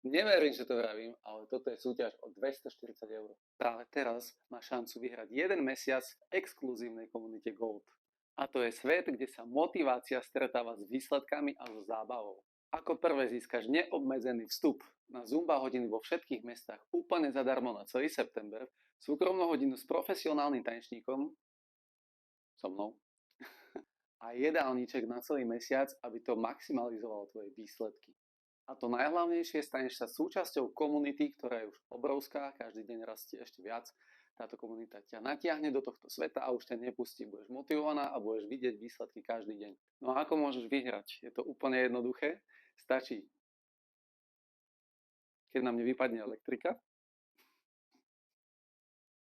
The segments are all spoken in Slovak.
Neverím, že to vravím, ale toto je súťaž o 240 eur. Práve teraz má šancu vyhrať jeden mesiac v exkluzívnej komunite Gold. A to je svet, kde sa motivácia stretáva s výsledkami a so zábavou. Ako prvé získaš neobmedzený vstup na Zumba hodiny vo všetkých mestách úplne zadarmo na celý september, súkromnú hodinu s profesionálnym tanečníkom, so mnou, a jedálniček na celý mesiac, aby to maximalizovalo tvoje výsledky. A to najhlavnejšie, staneš sa súčasťou komunity, ktorá je už obrovská, každý deň rastie ešte viac. Táto komunita ťa natiahne do tohto sveta a už ťa nepustí. Budeš motivovaná a budeš vidieť výsledky každý deň. No a ako môžeš vyhrať? Je to úplne jednoduché. Stačí, keď na mne vypadne elektrika.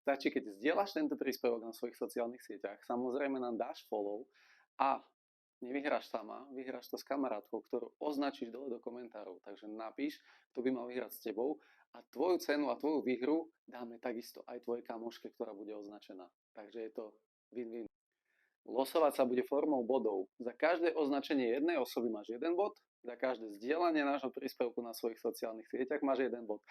Stačí, keď zdieľaš tento príspevok na svojich sociálnych sieťach. Samozrejme nám dáš follow a nevyhráš sama, vyhráš to s kamarátkou, ktorú označíš dole do komentárov. Takže napíš, kto by mal vyhrať s tebou a tvoju cenu a tvoju výhru dáme takisto aj tvojej kamoške, ktorá bude označená. Takže je to win-win. Losovať sa bude formou bodov. Za každé označenie jednej osoby máš jeden bod, za každé zdieľanie nášho príspevku na svojich sociálnych sieťach máš jeden bod.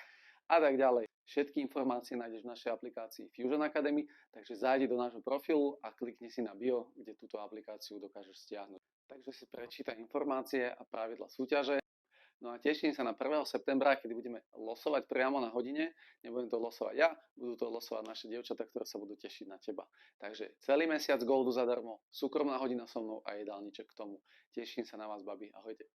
A tak ďalej. Všetky informácie nájdeš v našej aplikácii Fusion Academy, takže zájdi do nášho profilu a klikni si na bio, kde túto aplikáciu dokážeš stiahnuť. Takže si prečítaj informácie a pravidlá súťaže. No a teším sa na 1. septembra, kedy budeme losovať priamo na hodine. Nebudem to losovať ja, budú to losovať naše dievčatá, ktoré sa budú tešiť na teba. Takže celý mesiac Goldu zadarmo, súkromná hodina so mnou a jedálniček k tomu. Teším sa na vás, babi. Ahojte.